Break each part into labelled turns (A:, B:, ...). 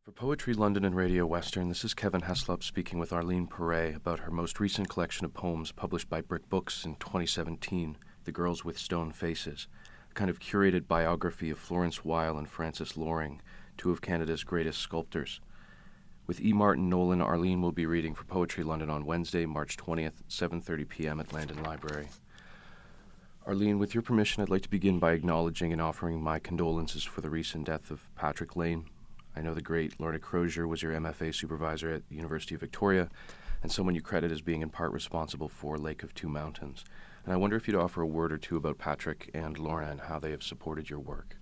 A: For Poetry London and Radio Western, this is Kevin Heslop speaking with Arleen Paré about her most recent collection of poems published by Brick Books in 2017, The Girls with Stone Faces, a kind of curated biography of Florence, Wyle, and Frances Loring, two of Canada's greatest sculptors. With E. Martin Nolan, Arleen will be reading for Poetry London on Wednesday, March 20th, 7:30 p.m. at Landon Library. Arleen, with your permission, I'd like to begin by acknowledging and offering my condolences for the recent death of Patrick Lane. I know the great Lorna Crozier was your MFA supervisor at the University of Victoria, and someone you credit as being in part responsible for Lake of Two Mountains. And I wonder if you'd offer a word or two about Patrick and Lorna and how they have supported your work.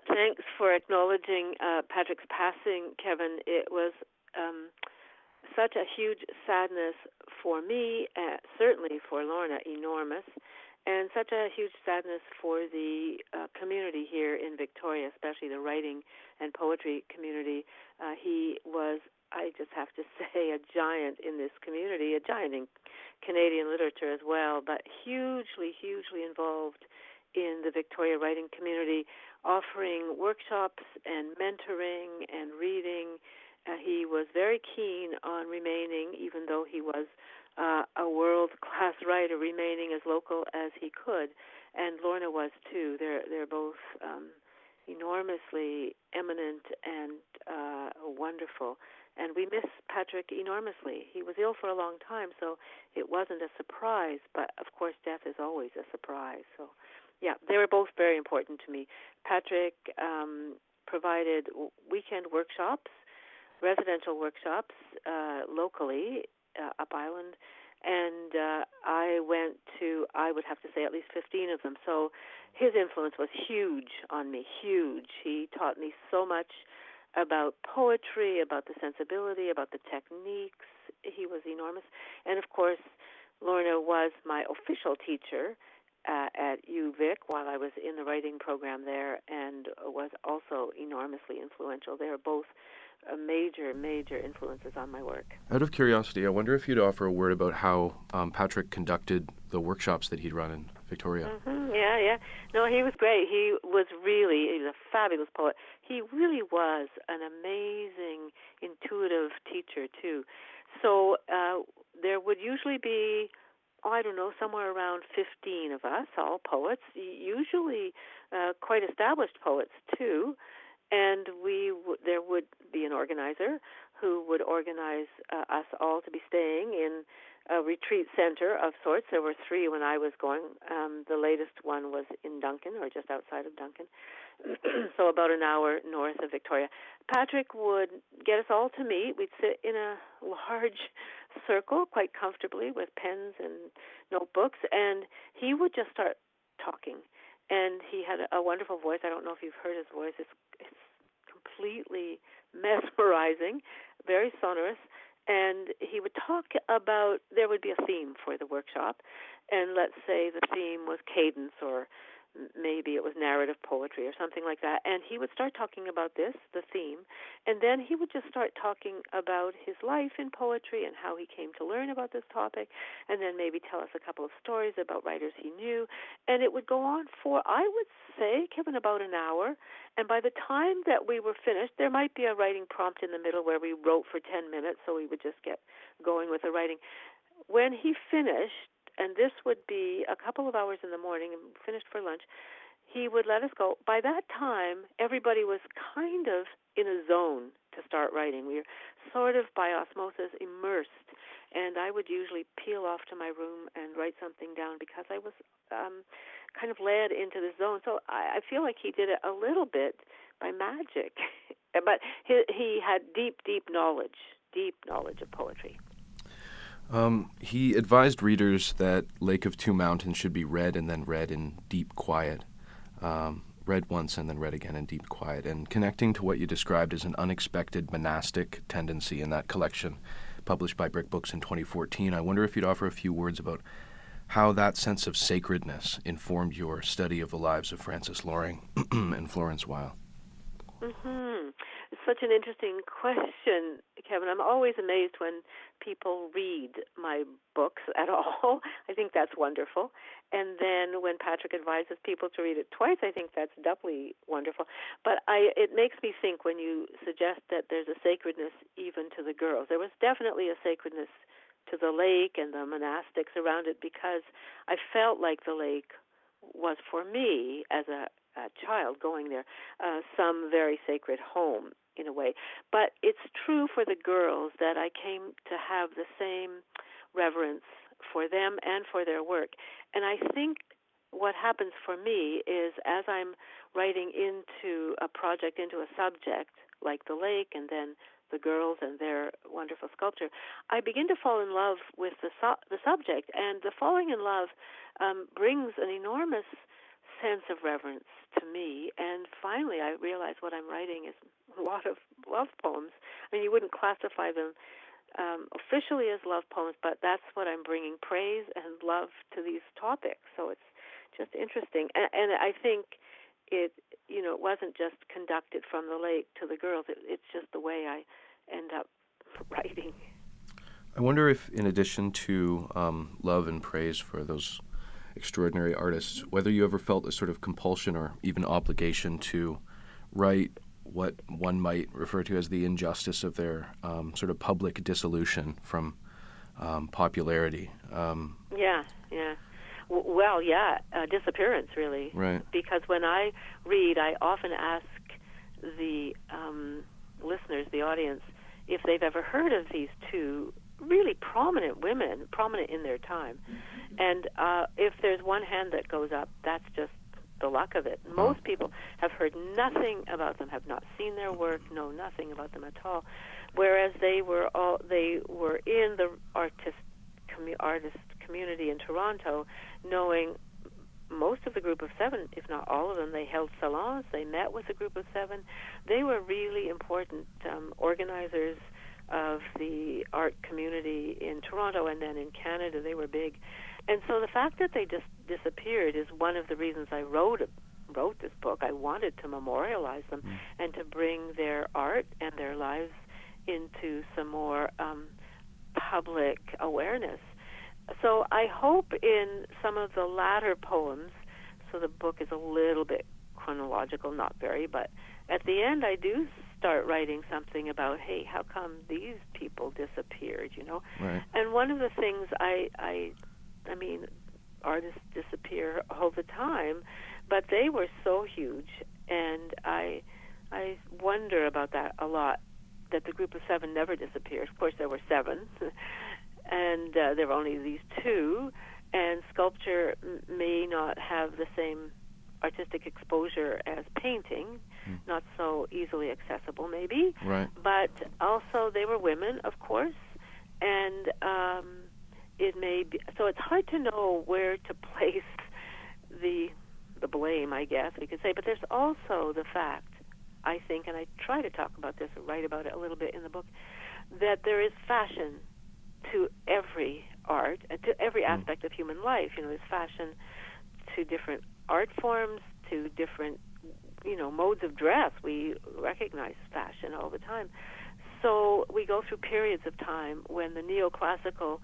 B: Thanks for acknowledging Patrick's passing, Kevin. It was such a huge sadness for me, certainly for Lorna, enormous, and such a huge sadness for the community here in Victoria, especially the writing and poetry community. He was, I just have to say, a giant in this community, a giant in Canadian literature as well, but hugely, hugely involved in the Victoria writing community, offering workshops and mentoring and reading. He was very keen on remaining, even though he was a world-class writer, remaining as local as he could, and Lorna was too. They're both enormously eminent and wonderful, and we miss Patrick enormously. He was ill for a long time, so it wasn't a surprise, but of course death is always a surprise. So, yeah, they were both very important to me. Patrick provided weekend workshops, residential workshops locally, up island, and I went to, I would have to say, at least 15 of them. So his influence was huge on me, huge. He taught me so much about poetry, about the sensibility, about the techniques. He was enormous. And, of course, Lorna was my official teacher at UVic while I was in the writing program there, and was also enormously influential. They are both major, major influences on my work.
A: Out of curiosity, I wonder if you'd offer a word about how Patrick conducted the workshops that he'd run in Victoria.
B: Mm-hmm, yeah. No, he was great. He was a fabulous poet. He really was an amazing, intuitive teacher, too. So there would usually be, somewhere around 15 of us, all poets, usually quite established poets, too. And there would be an organizer who would organize us all to be staying in a retreat center of sorts. There were 3 when I was going. The latest one was in Duncan, or just outside of Duncan, so about an hour north of Victoria. Patrick would get us all to meet. We'd sit in a large circle quite comfortably with pens and notebooks, and he would just start talking. And he had a wonderful voice. I don't know if you've heard his voice. It's completely mesmerizing, very sonorous. And he would talk about, there would be a theme for the workshop. And let's say the theme was cadence, or maybe it was narrative poetry or something like that. And he would start talking about this, the theme, and then he would just start talking about his life in poetry and how he came to learn about this topic, and then maybe tell us a couple of stories about writers he knew. And it would go on for, I would say, Kevin, about an hour. And by the time that we were finished, there might be a writing prompt in the middle where we wrote for 10 minutes, so we would just get going with the writing. When he finished, and this would be a couple of hours in the morning and finished for lunch, he would let us go. By that time, everybody was kind of in a zone to start writing. We were sort of by osmosis immersed, and I would usually peel off to my room and write something down because I was kind of led into the zone. So I feel like he did it a little bit by magic, but he had deep knowledge of poetry.
A: He advised readers that Lake of Two Mountains should be read and then read in deep quiet. Read once and then read again in deep quiet. And connecting to what you described as an unexpected monastic tendency in that collection published by Brick Books in 2014, I wonder if you'd offer a few words about how that sense of sacredness informed your study of the lives of Frances Loring and Florence Wyle.
B: Mm-hmm. It's such an interesting question, Kevin. I'm always amazed when people read my books at all. I think that's wonderful. And then when Patrick advises people to read it twice, I think that's doubly wonderful. But it makes me think when you suggest that there's a sacredness even to the girls. There was definitely a sacredness to the lake and the monastics around it, because I felt like the lake was, for me as a child going there, some very sacred home in a way. But it's true for the girls that I came to have the same reverence for them and for their work. And I think what happens for me is, as I'm writing into a project, into a subject like the lake and then the girls and their wonderful sculpture, I begin to fall in love with the subject. And the falling in love brings an enormous sense of reverence to me. And finally, I realize what I'm writing is a lot of love poems. I mean, you wouldn't classify them officially as love poems, but that's what I'm bringing, praise and love to these topics. So it's just interesting. And I think it wasn't just conducted from the lake to the girls. It's just the way I end up writing.
A: I wonder if, in addition to love and praise for those extraordinary artists, whether you ever felt a sort of compulsion or even obligation to write what one might refer to as the injustice of their sort of public dissolution from popularity.
B: Disappearance, really.
A: Right.
B: Because when I read, I often ask the listeners, the audience, if they've ever heard of these two really prominent women, prominent in their time. And if there's one hand that goes up, that's just the luck of it. Most people have heard nothing about them, have not seen their work, know nothing about them at all. Whereas they were in the artist community in Toronto, knowing most of the group of seven, if not all of them. They held salons, they met with a group of seven. They were really important organizers of the art community in Toronto, and then in Canada they were big. And so the fact that they just disappeared is one of the reasons I wrote this book. I wanted to memorialize them and to bring their art and their lives into some more public awareness. So I hope in some of the latter poems, so the book is a little bit chronological, not very, but at the end I do start writing something about, hey, how come these people disappeared,
A: Right.
B: And one of the things I mean, artists disappear all the time, but they were so huge, and I wonder about that a lot, that the group of seven never disappeared. Of course, there were seven, and there were only these two, and sculpture may not have the same artistic exposure as painting, not so easily accessible maybe,
A: Right.
B: but also they were women, of course, and it may be, so it's hard to know where to place the blame, I guess we could say. But there's also the fact, I think, and I try to talk about this, write about it a little bit in the book, that there is fashion to every art, to every aspect of human life. There's fashion to different art forms, to different, modes of dress. We recognize fashion all the time. So we go through periods of time when the neoclassical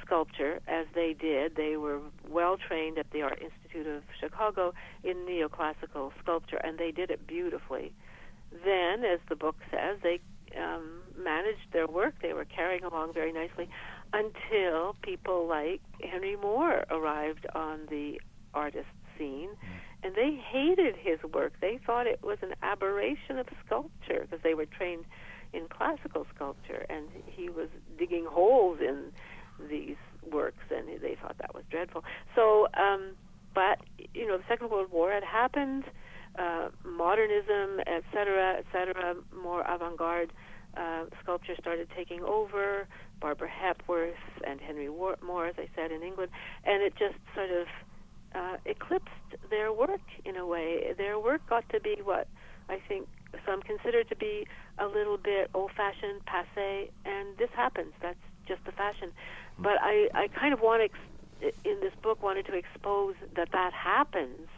B: sculpture, as they did, they were well trained at the Art Institute of Chicago in neoclassical sculpture, and they did it beautifully. Then, as the book says, they managed their work. They were carrying along very nicely until people like Henry Moore arrived on the artist scene, and they hated his work. They thought it was an aberration of sculpture because they were trained in classical sculpture, and he was digging holes in these works, and they thought that was dreadful. So, but, the Second World War had happened, modernism, et cetera, more avant-garde sculpture started taking over, Barbara Hepworth and Henry Moore, as I said, in England, and it just sort of eclipsed their work in a way. Their work got to be what I think some consider to be a little bit old-fashioned, passé, and this happens. That's just the fashion. But I kind of in this book, wanted to expose that happens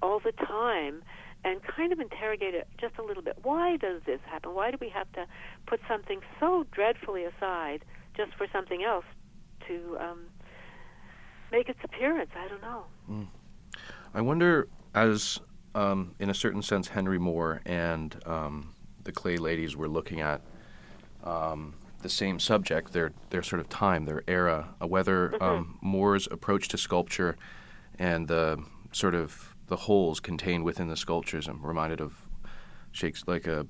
B: all the time, and kind of interrogate it just a little bit. Why does this happen? Why do we have to put something so dreadfully aside just for something else to make its appearance? I don't know.
A: I wonder, as in a certain sense, Henry Moore and the Clay Ladies were looking at the same subject, their sort of time, their era, whether Moore's approach to sculpture and the sort of the holes contained within the sculptures. I'm reminded of Shakespeare,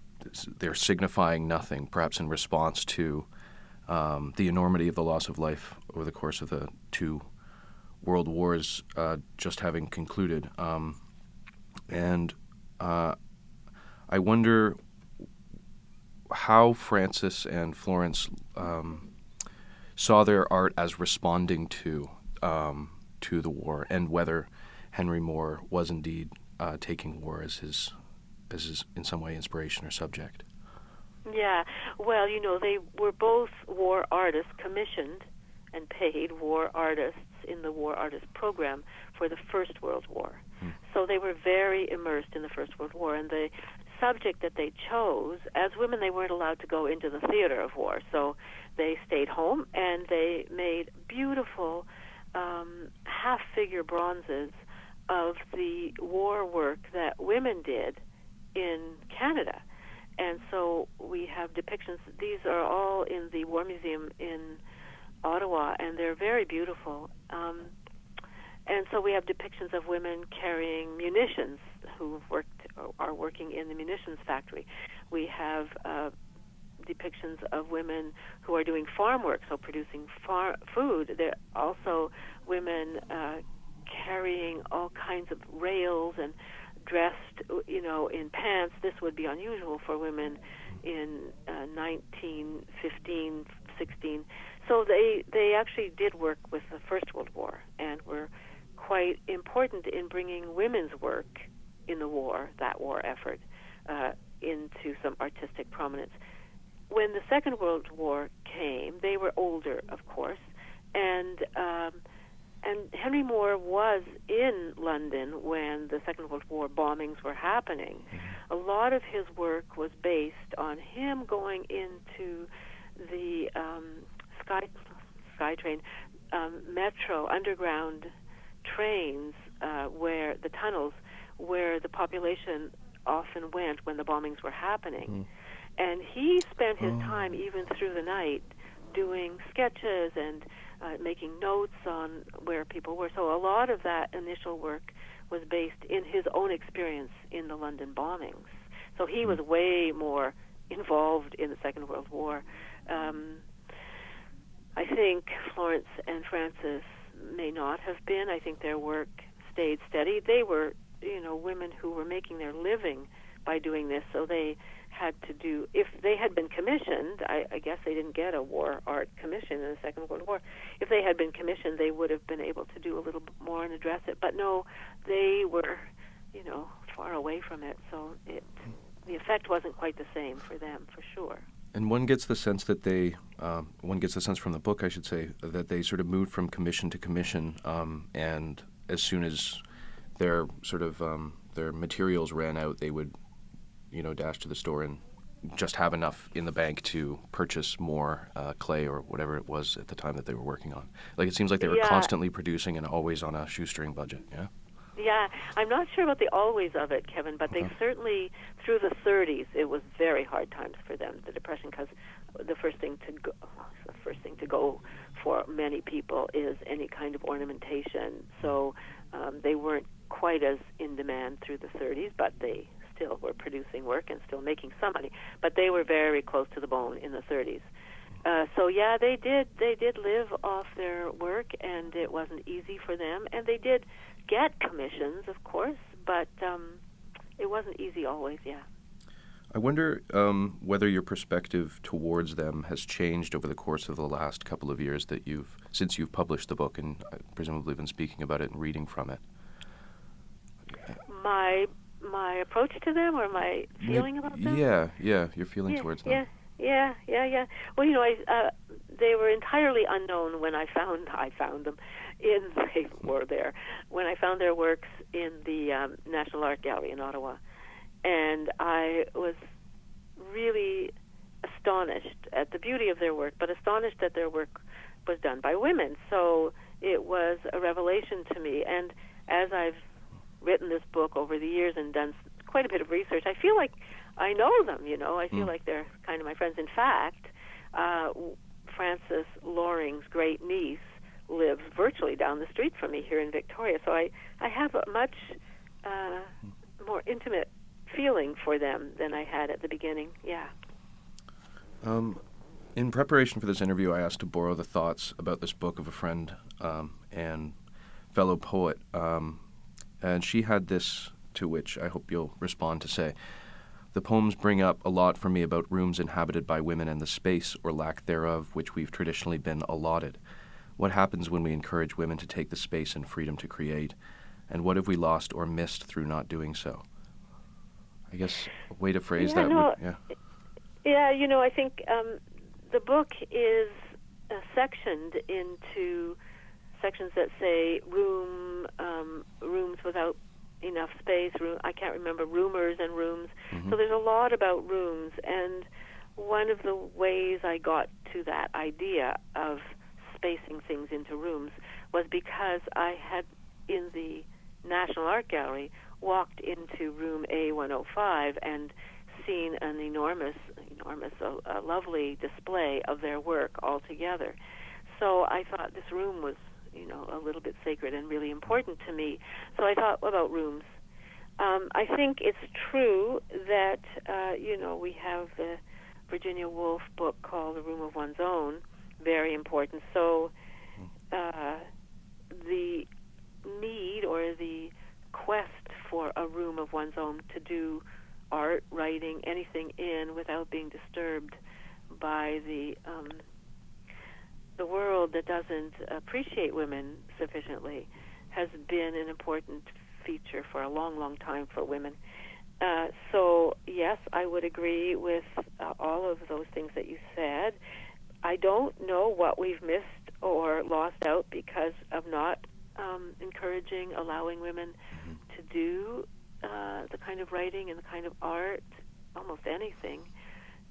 A: they're signifying nothing, perhaps in response to the enormity of the loss of life over the course of the two world wars just having concluded. And I wonder how Frances and Florence saw their art as responding to the war, and whether Henry Moore was indeed taking war as his in some way inspiration or subject.
B: Yeah, well, they were both war artists, commissioned and paid war artists in the War Artist Program for the First World War. So they were very immersed in the First World War, and the subject that they chose, as women they weren't allowed to go into the theater of war, so they stayed home and they made beautiful half-figure bronzes of the war work that women did in Canada. And so we have depictions. These are all in the War Museum in Ottawa, and they're very beautiful. And so we have depictions of women carrying munitions who are working in the munitions factory. We have depictions of women who are doing farm work, so producing food. There are also women carrying all kinds of rails and dressed, in pants. This would be unusual for women in 1915, 16. So they actually did work with the First World War and were quite important in bringing women's work in the war, that war effort, into some artistic prominence. When the Second World War came, they were older, of course, and Henry Moore was in London when the Second World War bombings were happening. A lot of his work was based on him going into the SkyTrain, metro, underground trains, where the tunnels, where the population often went when the bombings were happening. And he spent his time, even through the night, doing sketches and making notes on where people were. So a lot of that initial work was based in his own experience in the London bombings. So he was way more involved in the Second World War. I think Florence and Frances may not have been. I think their work stayed steady. They were, women who were making their living by doing this, so they had to do, if they had been commissioned, I guess they didn't get a war art commission in the Second World War. If they had been commissioned, they would have been able to do a little bit more and address it. But no, they were, far away from it, so the effect wasn't quite the same for them, for sure.
A: And one gets the sense that one gets the sense from the book, I should say, that they sort of moved from commission to commission, and as soon as their sort of their materials ran out, they would, dash to the store and just have enough in the bank to purchase more clay or whatever it was at the time that they were working on. Like, it seems like they were constantly producing and always on a shoestring budget. Yeah.
B: Yeah, I'm not sure about the always of it, Kevin, but they certainly, through the 30s, it was very hard times for them, the Depression, because the first thing to go for many people is any kind of ornamentation. So they weren't quite as in demand through the 30s, but they still were producing work and still making some money. But they were very close to the bone in the 30s. So yeah, they did live off their work, and it wasn't easy for them. And they did get commissions, of course, but it wasn't easy always. Yeah.
A: I wonder whether your perspective towards them has changed over the course of the last couple of years since you've published the book and presumably been speaking about it and reading from it.
B: My approach to them, or my feeling about them?
A: Yeah, your feeling towards them.
B: Yeah. Well, they were entirely unknown when I found them. They were there when I found their works in the National Art Gallery in Ottawa, And I was really astonished at the beauty of their work, but astonished that their work was done by women. So it was a revelation to me. And as I've written this book over the years and done quite a bit of research, I feel like I know them, I feel like they're kind of my friends. In fact, Frances Loring's great niece lives virtually down the street from me here in Victoria. So I have a much more intimate feeling for them than I had at the beginning. Yeah.
A: In preparation for this interview, I asked to borrow the thoughts about this book of a friend and fellow poet, and she had this, to which I hope you'll respond, to say, "The poems bring up a lot for me about rooms inhabited by women and the space, or lack thereof, which we've traditionally been allotted. What happens when we encourage women to take the space and freedom to create, and what have we lost or missed through not doing so?" I guess a way to phrase that would...
B: Yeah, I think the book is sectioned into sections that say rooms without enough space. I can't remember, roomers and rooms. Mm-hmm. So there's a lot about rooms, and one of the ways I got to that idea of spacing things into rooms was because I had, in the National Art Gallery, walked into room A105 and seen an enormous, lovely display of their work all together. So I thought this room was, a little bit sacred and really important to me. So I thought about rooms. I think it's true that, we have the Virginia Woolf book called The Room of One's Own, very important. So the need or the quest for a room of one's own to do art, writing, anything in without being disturbed by the world that doesn't appreciate women sufficiently has been an important feature for a long, long time for women. So, yes, I would agree with all of those things that you said. I don't know what we've missed or lost out because of not encouraging, allowing women to do the kind of writing and the kind of art, almost anything,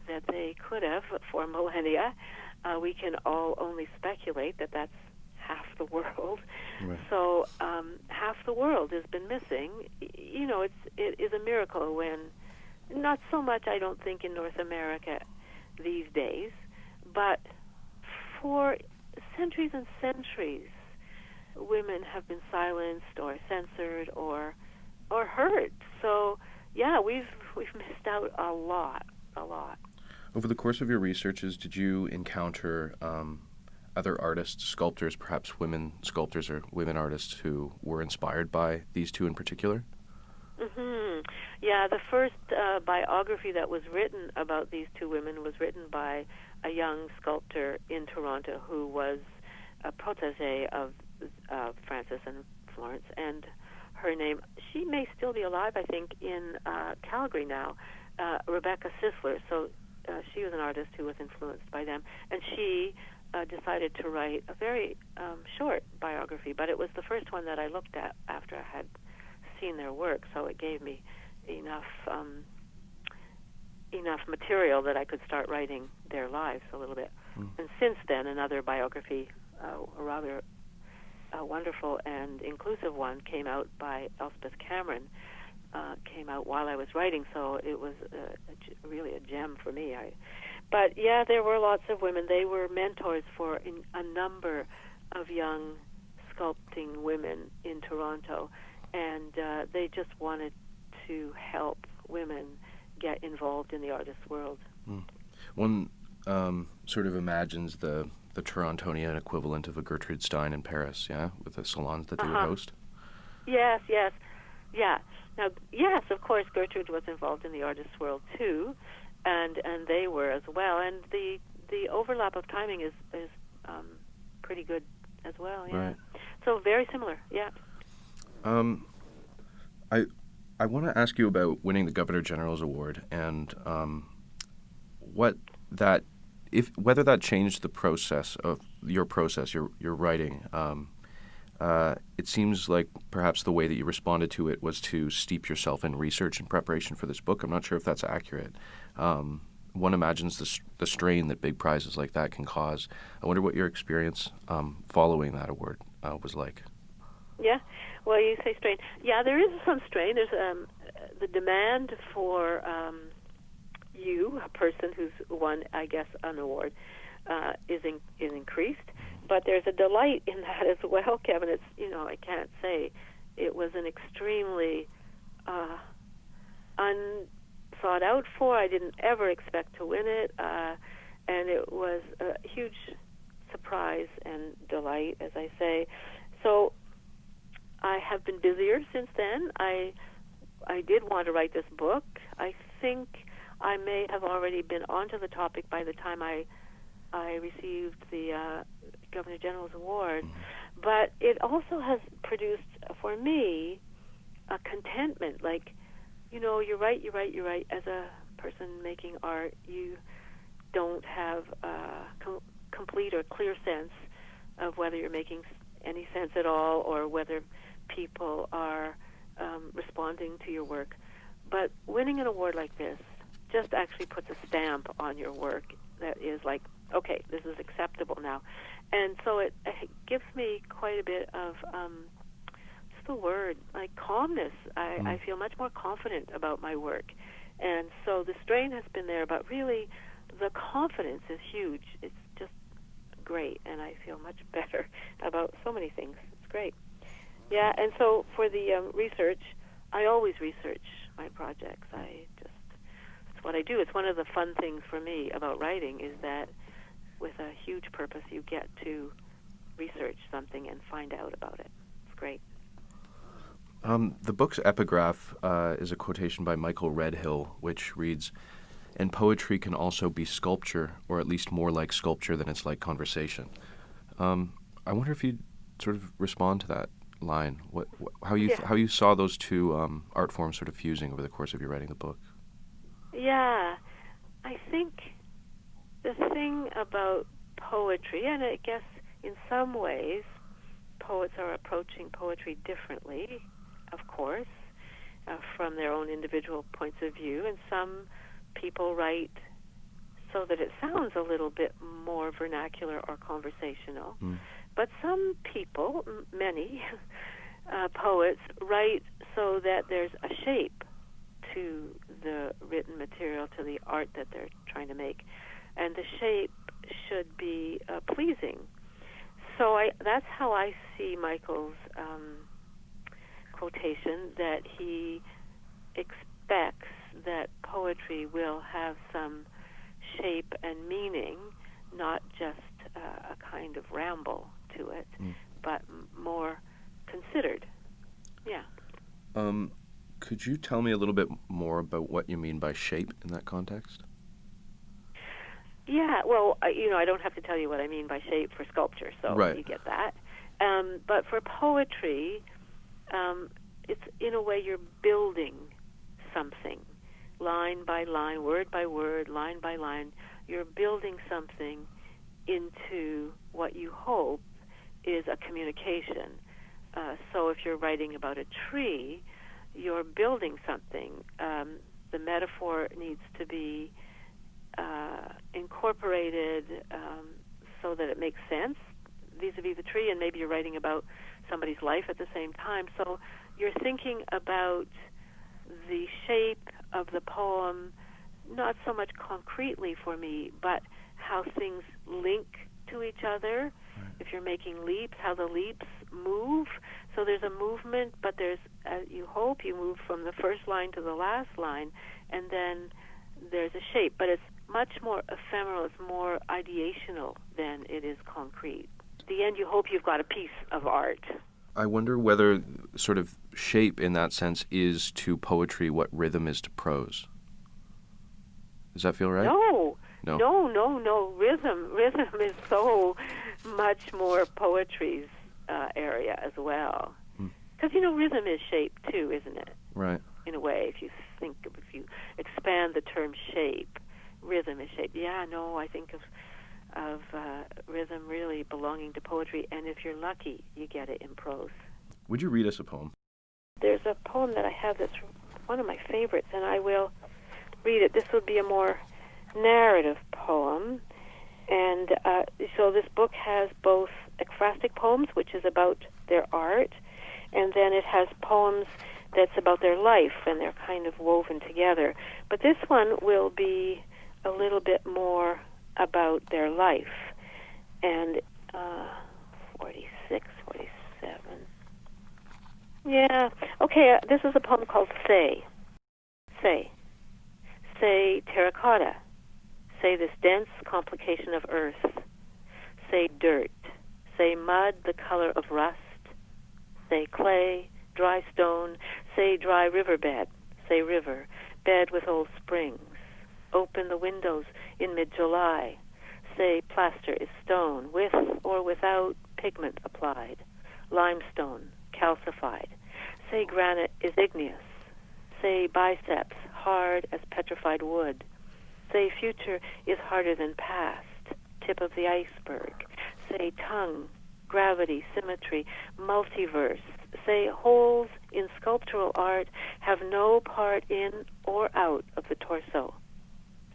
B: that they could have for millennia. We can all only speculate that that's half the world. Right. So half the world has been missing. It is a miracle when, not so much, I don't think, in North America these days, but for centuries and centuries, women have been silenced or censored or hurt. So, yeah, we've missed out a lot.
A: Over the course of your researches, did you encounter other artists, sculptors, perhaps women sculptors or women artists who were inspired by these two in particular?
B: Mm-hmm. Yeah, the first biography that was written about these two women was written by a young sculptor in Toronto who was a protege of Frances and Florence, and her name, she may still be alive, I think, in Calgary now, Rebecca Sisler. So she was an artist who was influenced by them, and she decided to write a very short biography, but it was the first one that I looked at after I had seen their work, so it gave me enough material that I could start writing their lives a little bit. And since then, another biography, a rather wonderful and inclusive one, came out by Elspeth Cameron, came out while I was writing, so it was really a gem for me. But yeah, there were lots of women. They were mentors for a number of young sculpting women in Toronto, and they just wanted to help women get involved in the artist's world.
A: One sort of imagines the Torontonian equivalent of a Gertrude Stein in Paris, yeah, with the salons that they would host.
B: Yes. Yeah. Now, yes, of course, Gertrude was involved in the artist's world too, and they were as well. And the overlap of timing is pretty good as well. Yeah. Right. So very similar. Yeah.
A: I want to ask you about winning the Governor General's Award and whether that changed the process of your writing. It seems like perhaps the way that you responded to it was to steep yourself in research and preparation for this book. I'm not sure if that's accurate. One imagines the strain that big prizes like that can cause. I wonder what your experience following that award was like.
B: Yeah. Well, you say strain. Yeah, there is some strain. There's the demand for you, a person who's won, I guess, an award, is increased. But there's a delight in that as well, Kevin. It's, I can't say. It was an extremely unthought out for. I didn't ever expect to win it. And it was a huge surprise and delight, as I say. So I have been busier since then. I did want to write this book. I think I may have already been onto the topic by the time I received the Governor General's Award. Mm-hmm. But it also has produced, for me, a contentment. Like, you're right. As a person making art, you don't have a complete or clear sense of whether you're making any sense at all or whether people are responding to your work. But winning an award like this just actually puts a stamp on your work that is like, okay, this is acceptable now. And so it gives me quite a bit of, just the word, like calmness. I feel much more confident about my work. And so the strain has been there, but really the confidence is huge. It's just great, and I feel much better about so many things. It's great. Yeah, and so for the research, I always research my projects. It's what I do. It's one of the fun things for me about writing is that with a huge purpose, you get to research something and find out about it. It's great.
A: The book's epigraph is a quotation by Michael Redhill, which reads, "And poetry can also be sculpture, or at least more like sculpture than it's like conversation." I wonder if you'd sort of respond to that line, how you saw those two art forms sort of fusing over the course of your writing the book.
B: Yeah, I think the thing about poetry, and I guess in some ways poets are approaching poetry differently, of course, from their own individual points of view, and some people write so that it sounds a little bit more vernacular or conversational. But some people, many poets, write so that there's a shape to the written material, to the art that they're trying to make. And the shape should be pleasing. So that's how I see Michael's quotation, that he expects that poetry will have some shape and meaning, not just a kind of ramble to it, but more considered. Yeah.
A: Could you tell me a little bit more about what you mean by shape in that context?
B: Yeah, well, I don't have to tell you what I mean by shape for sculpture, so
A: right.
B: You get that. But for poetry, it's in a way you're building something, line by line, word by word, line by line. You're building something into what you hope is a communication. So if you're writing about a tree, you're building something. The metaphor needs to be incorporated so that it makes sense vis-a-vis the tree, and maybe you're writing about somebody's life at the same time. So you're thinking about the shape of the poem, not so much concretely for me, but how things link to each other. Right. If you're making leaps, how the leaps move. So there's a movement, but there's, you hope you move from the first line to the last line, and then there's a shape. But it's much more ephemeral, it's more ideational than it is concrete. At the end, you hope you've got a piece of art.
A: I wonder whether sort of shape in that sense is to poetry what rhythm is to prose. Does that feel right?
B: No. Rhythm is so much more poetry's area as well. Because, rhythm is shape too, isn't it?
A: Right.
B: In a way, if you expand the term shape, rhythm is shape. Yeah, no, I think of of rhythm really belonging to poetry, and if you're lucky, you get it in prose.
A: Would you read us a poem?
B: There's a poem that I have that's one of my favorites, and I will read it. This would be a more narrative poem, and so this book has both ekphrastic poems, which is about their art, and then it has poems that's about their life, and they're kind of woven together. But this one will be a little bit more about their life, and 46, 47. Yeah, okay, this is a poem called Say. Say. Say terracotta. Say this dense complication of earth. Say dirt. Say mud the color of rust. Say clay, dry stone. Say dry riverbed. Say river, bed with old springs. Open the windows in mid-July. Say plaster is stone, with or without pigment applied. Limestone, calcified. Say granite is igneous. Say biceps, hard as petrified wood. Say future is harder than past, tip of the iceberg. Say tongue, gravity, symmetry, multiverse. Say holes in sculptural art have no part in or out of the torso.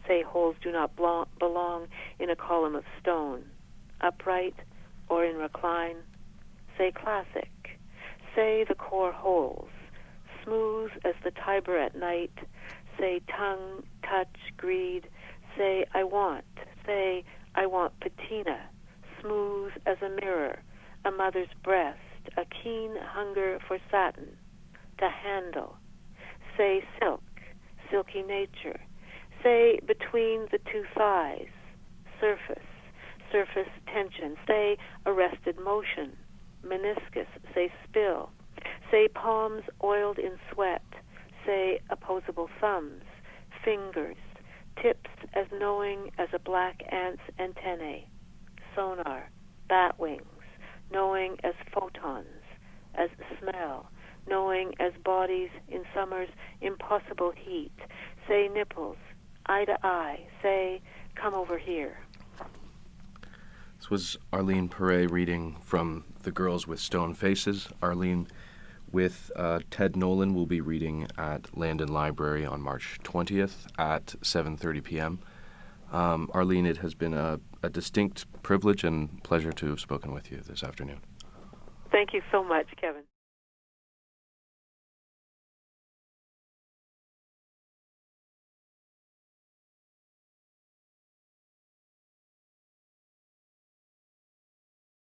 B: Say holes do not belong in a column of stone, upright or in recline. Say classic. Say the core holes, smooth as the Tiber at night. Say tongue, touch, greed. Say I want. Say I want patina, smooth as a mirror, a mother's breast, a keen hunger for satin, to handle. Say silk, silky nature. Say between the two thighs, surface, surface tension. Say arrested motion, meniscus. Say spill. Say palms oiled in sweat. Say opposable thumbs, fingers, tips as knowing as a black ant's antennae, sonar, bat wings, knowing as photons, as smell, knowing as bodies in summer's impossible heat. Say nipples, eye to eye. Say, come over here.
A: This was Arleen Paré reading from The Girls with Stone Faces. Arleen, with Ted Nolan, will be reading at Landon Library on March 20th at 7:30 p.m. Arleen, it has been a distinct privilege and pleasure to have spoken with you this afternoon.
B: Thank you so much, Kevin.